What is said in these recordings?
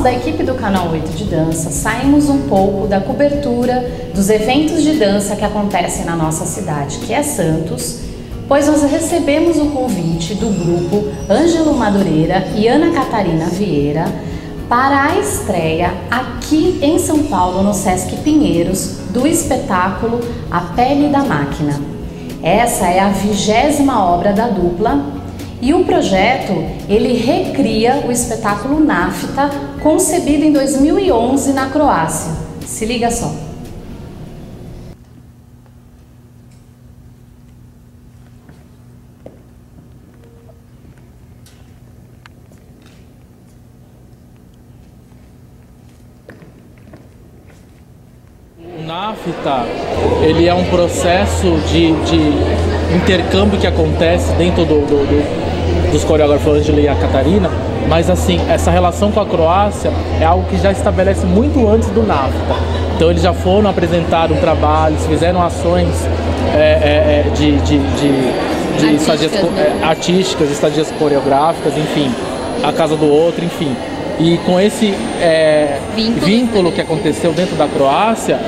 Nós, da equipe do Canal 8 de Dança, saímos um pouco da cobertura dos eventos de dança que acontecem na nossa cidade, que é Santos, pois nós recebemos o convite do grupo Ângelo Madureira e Ana Catarina Vieira para a estreia aqui em São Paulo, no Sesc Pinheiros, do espetáculo A Pele da Máquina. Essa é a 20ª obra da dupla. E o projeto, ele recria o espetáculo NAFTA, concebido em 2011 na Croácia. Se liga só. O NAFTA, ele é um processo de intercâmbio que acontece dentro dos coreógrafos Ângelo e a Catarina, mas assim, essa relação com a Croácia é algo que já estabelece muito antes do NAFTA. Então eles já foram apresentar trabalhos, fizeram ações artísticas, estadias coreográficas, enfim, a casa do outro, enfim. E com esse vínculo que aconteceu dentro da Croácia,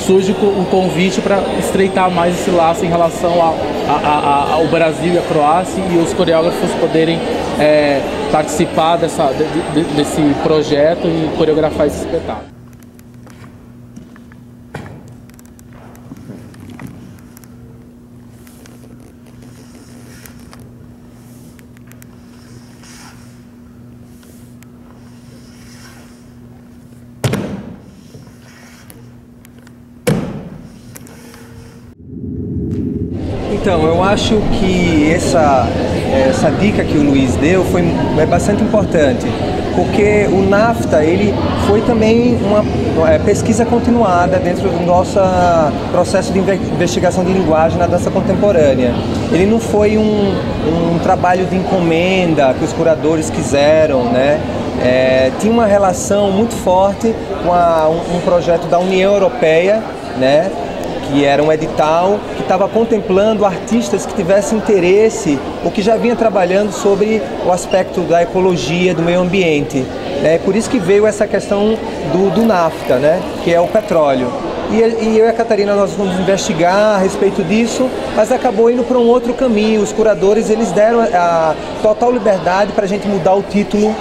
surge o convite para estreitar mais esse laço em relação ao Brasil e a Croácia, e os coreógrafos poderem participar desse projeto e coreografar esse espetáculo. Então, eu acho que essa dica que o Luiz deu é bastante importante, porque o NAFTA ele foi também uma pesquisa continuada dentro do nosso processo de investigação de linguagem na dança contemporânea. Ele não foi um trabalho de encomenda que os curadores quiseram, né? Tinha uma relação muito forte com um projeto da União Europeia, né? Que era um edital que estava contemplando artistas que tivessem interesse ou que já vinha trabalhando sobre o aspecto da ecologia, do meio ambiente. Por isso que veio essa questão do NAFTA, né? Que é o petróleo. E eu e a Catarina, nós vamos investigar a respeito disso, mas acabou indo para um outro caminho. Os curadores, eles deram a total liberdade para a gente mudar o título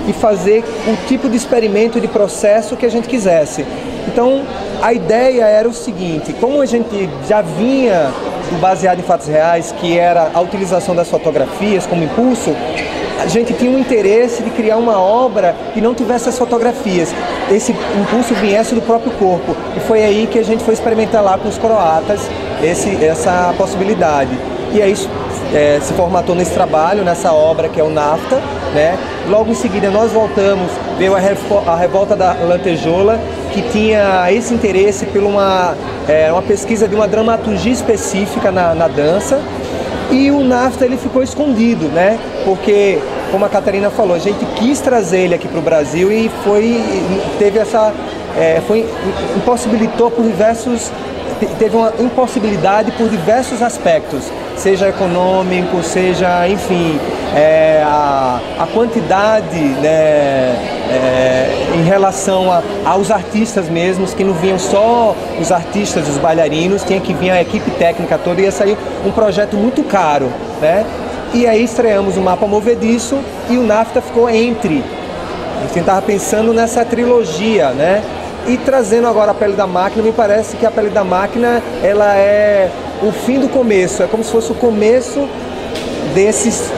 e fazer o tipo de experimento, de processo que a gente quisesse. Então, a ideia era o seguinte: como a gente já vinha do baseado em fatos reais, que era a utilização das fotografias como impulso, a gente tinha um interesse de criar uma obra que não tivesse as fotografias, esse impulso viesse do próprio corpo. E foi aí que a gente foi experimentar lá com os croatas essa possibilidade. E aí se formatou nesse trabalho, nessa obra que é o NAFTA, né? Logo em seguida nós voltamos, veio a Revolta da Lantejola, que tinha esse interesse por uma pesquisa de uma dramaturgia específica na dança. E o NAFTA ele ficou escondido, né? Porque, como a Catarina falou, a gente quis trazer ele aqui para o Brasil e teve uma impossibilidade por diversos aspectos, seja econômico, seja, enfim, a quantidade, né, em relação aos artistas mesmos, que não vinham só os artistas, os bailarinos, tinha que vir a equipe técnica toda, e ia sair um projeto muito caro, né? E aí estreamos o Mapa Movediço e o NAFTA ficou entre. A gente estava pensando nessa trilogia, né? E trazendo agora a Pele da Máquina, me parece que a Pele da Máquina ela é o fim do começo, é como se fosse o começo dessas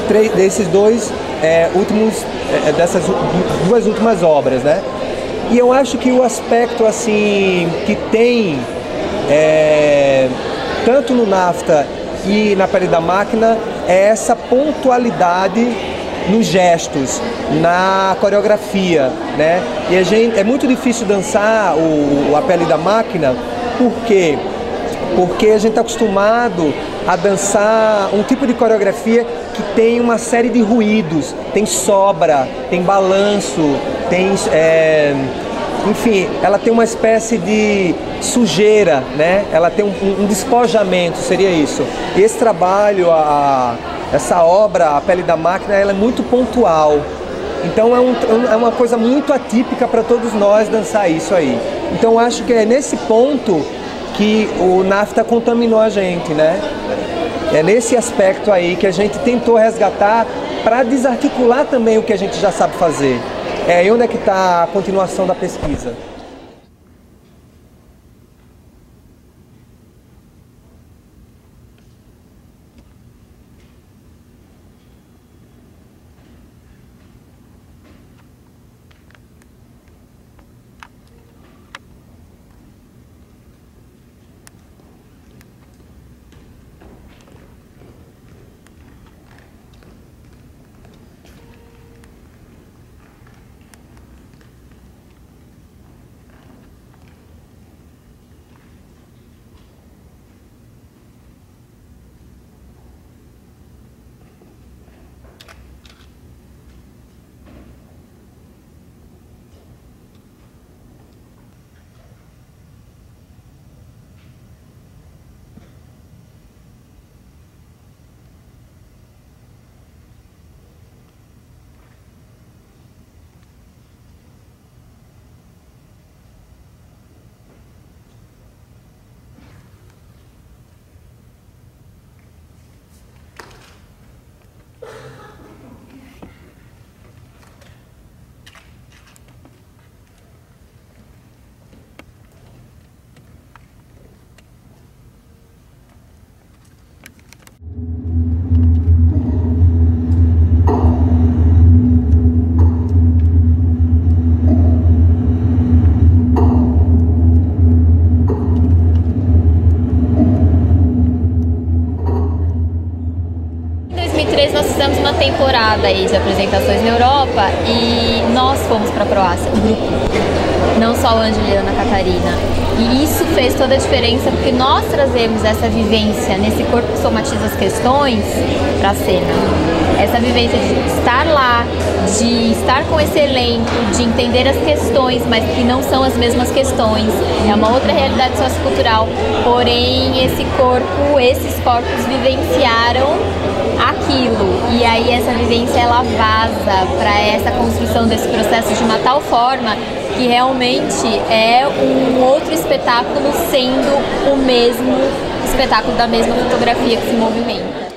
duas últimas obras, né? E eu acho que o aspecto assim que tem tanto no NAFTA e na Pele da Máquina é essa pontualidade nos gestos, na coreografia, né? E é muito difícil dançar a Pele da Máquina, por quê? Porque a gente está acostumado a dançar um tipo de coreografia que tem uma série de ruídos, tem sobra, tem balanço, tem, enfim, ela tem uma espécie de sujeira, né? Ela tem um despojamento, seria isso. E esse trabalho, essa obra, A Pele da Máquina, ela é muito pontual. Então é uma coisa muito atípica para todos nós dançar isso aí. Então acho que é nesse ponto que o NAFTA contaminou a gente, né? É nesse aspecto aí que a gente tentou resgatar para desarticular também o que a gente já sabe fazer. É aí onde é que está a continuação da pesquisa. Nós fizemos uma temporada aí de apresentações na Europa e nós fomos para a Croácia, o grupo, não só a Ângela e a Ana Catarina. E isso fez toda a diferença porque nós trazemos essa vivência nesse corpo que somatiza as questões para a cena. Essa vivência de estar lá, de estar com esse elenco, de entender as questões, mas que não são as mesmas questões. É uma outra realidade sociocultural, porém esses corpos vivenciaram aquilo, e aí essa vivência ela vaza para essa construção desse processo de uma tal forma que realmente é um outro espetáculo sendo o mesmo espetáculo da mesma fotografia que se movimenta.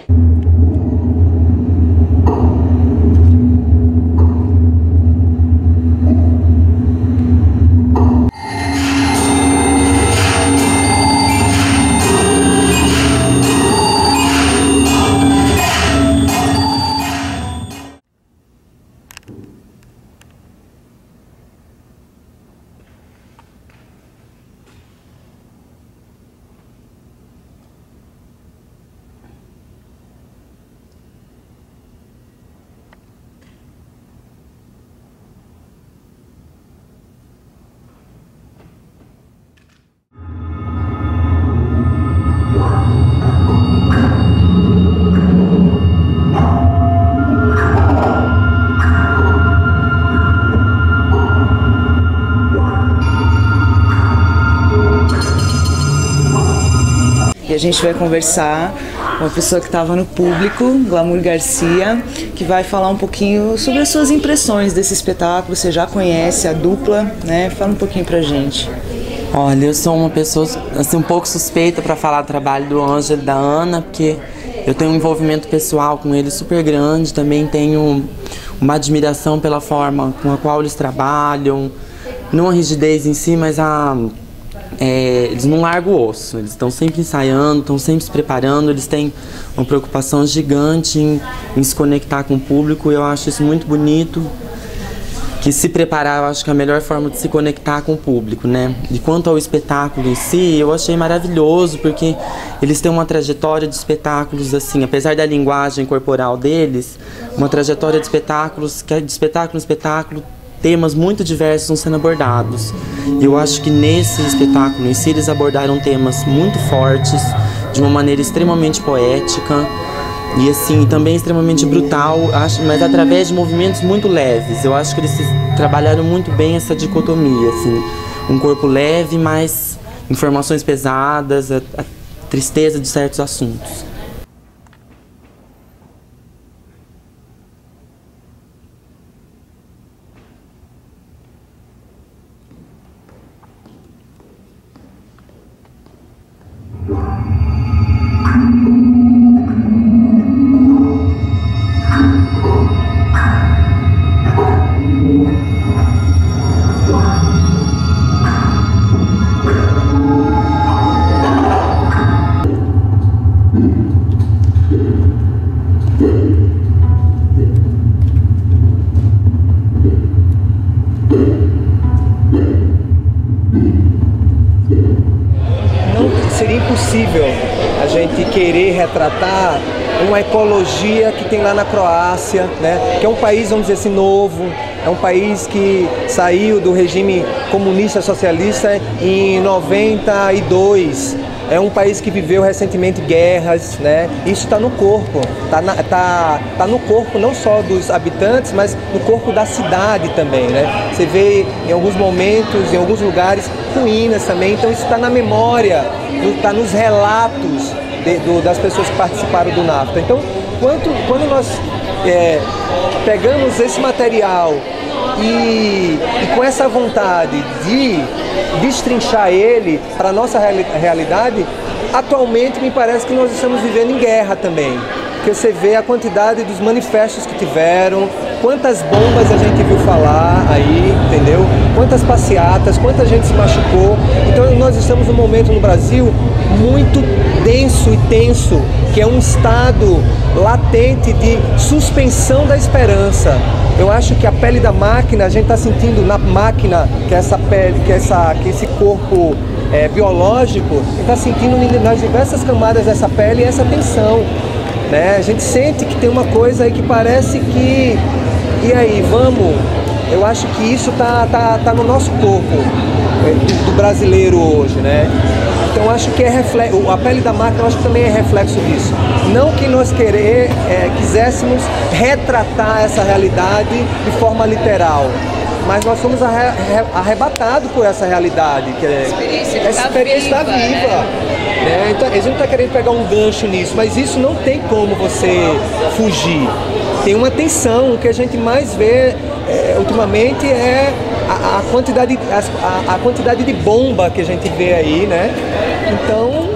E a gente vai conversar com uma pessoa que estava no público, Glamour Garcia, que vai falar um pouquinho sobre as suas impressões desse espetáculo. Você já conhece a dupla, né? Fala um pouquinho pra gente. Olha, eu sou uma pessoa assim, um pouco suspeita para falar do trabalho do Ângelo e da Ana, porque eu tenho um envolvimento pessoal com eles super grande, também tenho uma admiração pela forma com a qual eles trabalham, não a rigidez em si, mas eles não largam o osso, eles estão sempre ensaiando, estão sempre se preparando, eles têm uma preocupação gigante em se conectar com o público, e eu acho isso muito bonito, que se preparar eu acho que é a melhor forma de se conectar com o público, né? E quanto ao espetáculo em si, eu achei maravilhoso, porque eles têm uma trajetória de espetáculos assim, apesar da linguagem corporal deles, uma trajetória de espetáculos, que é de espetáculo em espetáculo, temas muito diversos estão sendo abordados. Eu acho que nesse espetáculo em si eles abordaram temas muito fortes, de uma maneira extremamente poética e assim, também extremamente brutal, mas através de movimentos muito leves. Eu acho que eles trabalharam muito bem essa dicotomia, assim, um corpo leve, mas informações pesadas, a tristeza de certos assuntos. seria impossível a gente querer retratar uma ecologia que tem lá na Croácia, né? Que é um país, vamos dizer assim, novo, é um país que saiu do regime comunista socialista em 92. É um país que viveu recentemente guerras, né? Isso está no corpo, tá no corpo não só dos habitantes, mas no corpo da cidade também, né? Você vê em alguns momentos, em alguns lugares, ruínas também. Então isso está na memória, está nos relatos das pessoas que participaram do NAFTA. Então, quando nós pegamos esse material e com essa vontade de destrinchar ele para a nossa realidade, atualmente me parece que nós estamos vivendo em guerra também. Porque você vê a quantidade dos manifestos que tiveram, quantas bombas a gente viu falar aí, entendeu? Quantas passeatas, quanta gente se machucou. Então nós estamos num momento no Brasil muito denso e tenso, que é um estado latente de suspensão da esperança. Eu acho que a pele da máquina, a gente está sentindo na máquina que essa pele, que esse corpo biológico, a gente está sentindo nas diversas camadas dessa pele essa tensão, né? A gente sente que tem uma coisa aí que parece que, e aí, vamos? Eu acho que isso tá no nosso corpo do brasileiro hoje, né? Então acho que a pele da máquina, eu acho que também é reflexo disso. Não que nós quiséssemos retratar essa realidade de forma literal, mas nós somos arrebatados por essa realidade, que essa experiência está viva. Né? Então, a gente não está querendo pegar um gancho nisso, mas isso não tem como você fugir. Tem uma tensão. O que a gente mais vê ultimamente é a quantidade de bomba que a gente vê aí, né? Então...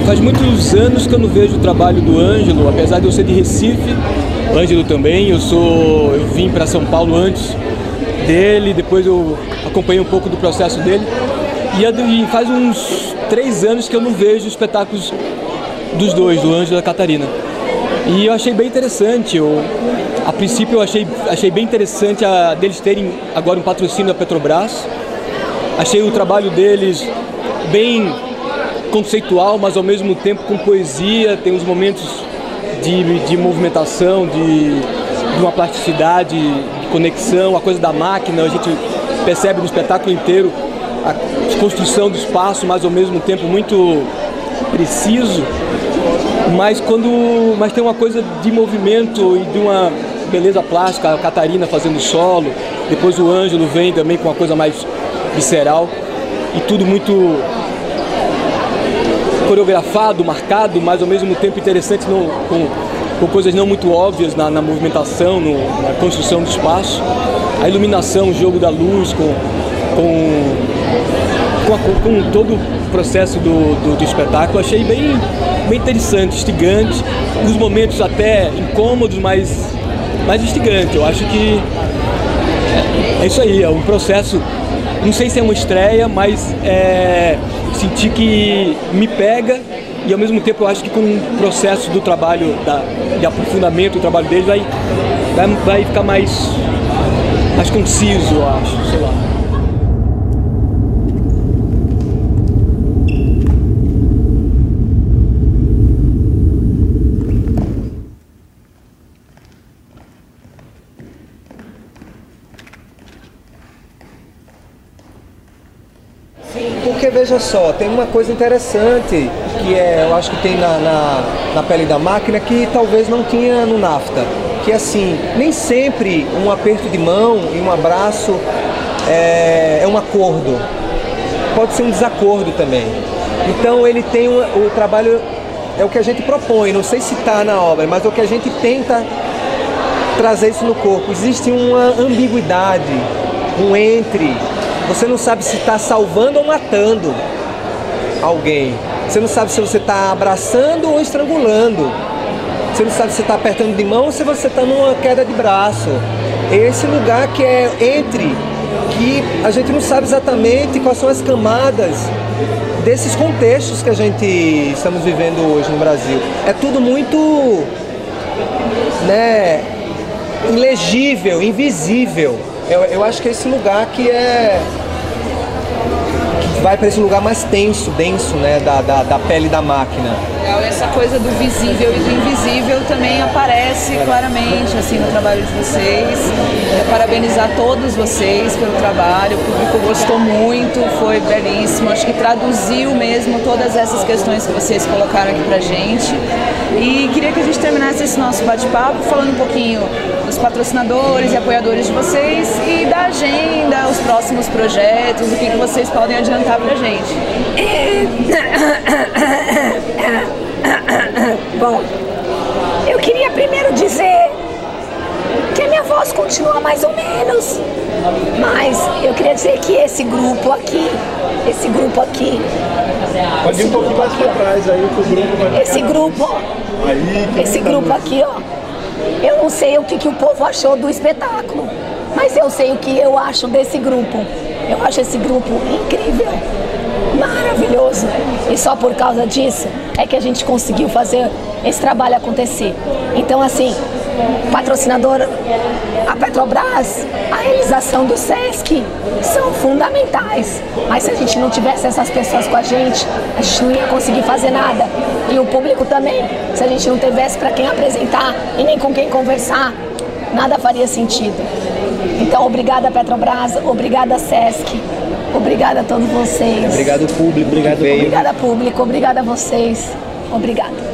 Faz muitos anos que eu não vejo o trabalho do Ângelo, apesar de eu ser de Recife, o Ângelo também, eu vim para São Paulo antes dele, depois eu acompanhei um pouco do processo dele, e faz uns 3 anos que eu não vejo espetáculos dos dois, do Ângelo e da Catarina. E eu achei bem interessante, a princípio eu achei bem interessante deles terem agora um patrocínio da Petrobras, achei o trabalho deles bem conceitual, mas ao mesmo tempo com poesia, tem uns momentos de movimentação, de uma plasticidade, de conexão, a coisa da máquina, a gente percebe no espetáculo inteiro a construção do espaço, mas ao mesmo tempo muito preciso, mas tem uma coisa de movimento e de uma beleza plástica, a Catarina fazendo solo, depois o Ângelo vem também com uma coisa mais visceral, e tudo muito coreografado, marcado, mas ao mesmo tempo interessante, com coisas não muito óbvias na movimentação, na construção do espaço. A iluminação, o jogo da luz, com todo o processo do espetáculo, achei bem interessante, instigante, nos momentos até incômodos, mas instigante. Eu acho que é isso aí, é um processo, não sei se é uma estreia, mas senti que me pega, e ao mesmo tempo eu acho que com o processo do trabalho, de aprofundamento do trabalho deles, vai ficar mais conciso, eu acho, sei lá. Porque veja só, tem uma coisa interessante que eu acho que tem na pele da máquina que talvez não tinha no NAFTA. Que assim, nem sempre um aperto de mão e um abraço é um acordo. Pode ser um desacordo também. Então ele tem o trabalho, é o que a gente propõe, não sei se está na obra, mas é o que a gente tenta trazer isso no corpo. Existe uma ambiguidade, um entre. Você não sabe se está salvando ou matando alguém. Você não sabe se você está abraçando ou estrangulando. Você não sabe se você está apertando de mão ou se você está numa queda de braço. Esse lugar que é entre, que a gente não sabe exatamente quais são as camadas desses contextos que a gente estamos vivendo hoje no Brasil. É tudo muito, né, ilegível, invisível. Eu acho que é esse lugar que vai para esse lugar mais tenso, denso, né, da pele da máquina. Essa coisa do visível e do invisível também aparece claramente assim no trabalho de vocês. Parabenizar todos vocês pelo trabalho, o público gostou muito, foi belíssimo, acho que traduziu mesmo todas essas questões que vocês colocaram aqui pra gente. E queria que a gente terminasse esse nosso bate-papo falando um pouquinho dos patrocinadores e apoiadores de vocês e da agenda, os próximos projetos, o que vocês podem adiantar pra gente. Bom, eu queria primeiro dizer que a minha voz continua mais ou menos, mas eu queria dizer que esse grupo aqui, pode ir um pouquinho mais pra trás aí, que o grupo vai esse grupo aqui, ó, eu não sei o que o povo achou do espetáculo, mas eu sei o que eu acho desse grupo. Eu acho esse grupo incrível, maravilhoso, e só por causa disso é que a gente conseguiu fazer esse trabalho acontecer. Então, assim, patrocinador, a Petrobras, a realização do Sesc são fundamentais, mas se a gente não tivesse essas pessoas com a gente não ia conseguir fazer nada. E o público também, se a gente não tivesse para quem apresentar e nem com quem conversar, nada faria sentido. Então, obrigada Petrobras, obrigada Sesc, obrigada a todos vocês. Obrigado público, obrigada público, obrigada a vocês, obrigada.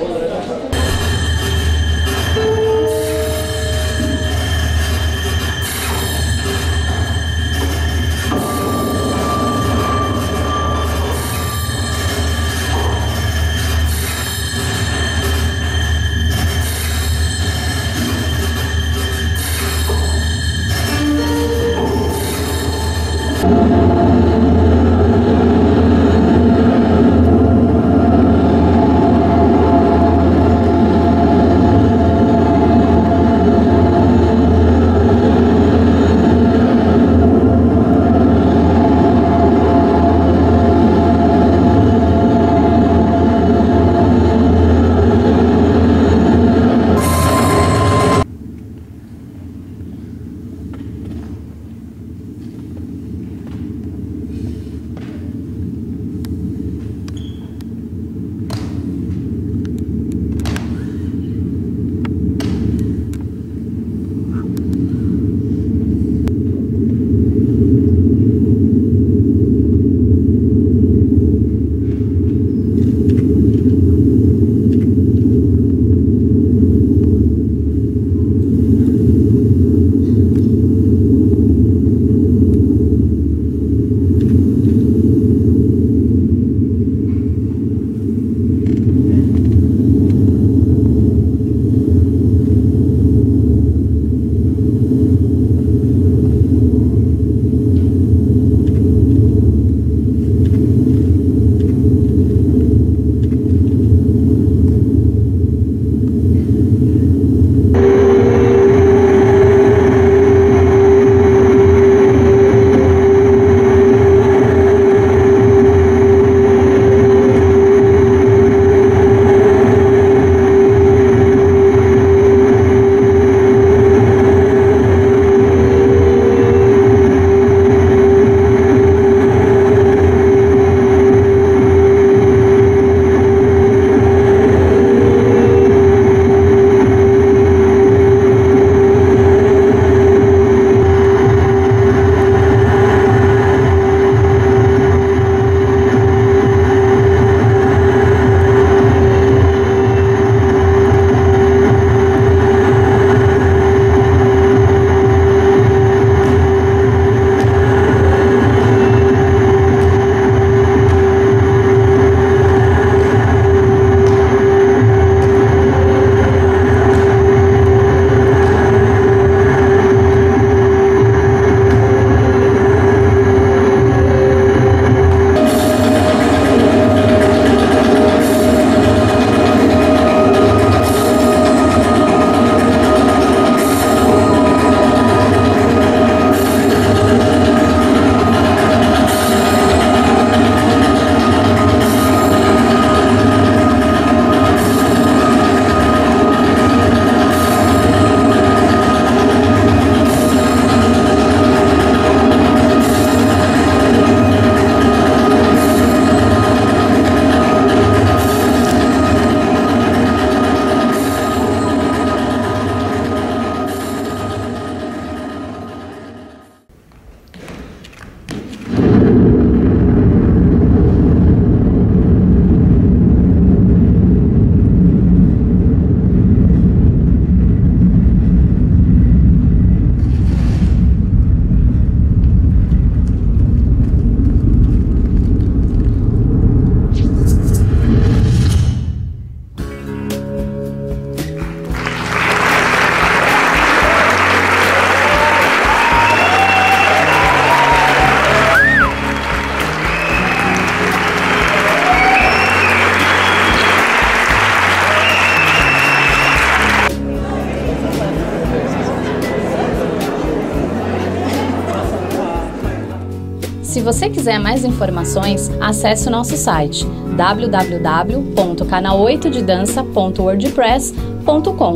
Se você quiser mais informações, acesse o nosso site www.canal8dedança.wordpress.com.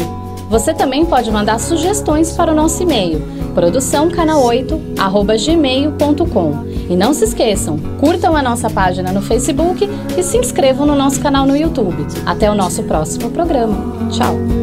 Você também pode mandar sugestões para o nosso e-mail, produçãocanal8@gmail.com. E não se esqueçam, curtam a nossa página no Facebook e se inscrevam no nosso canal no YouTube. Até o nosso próximo programa. Tchau!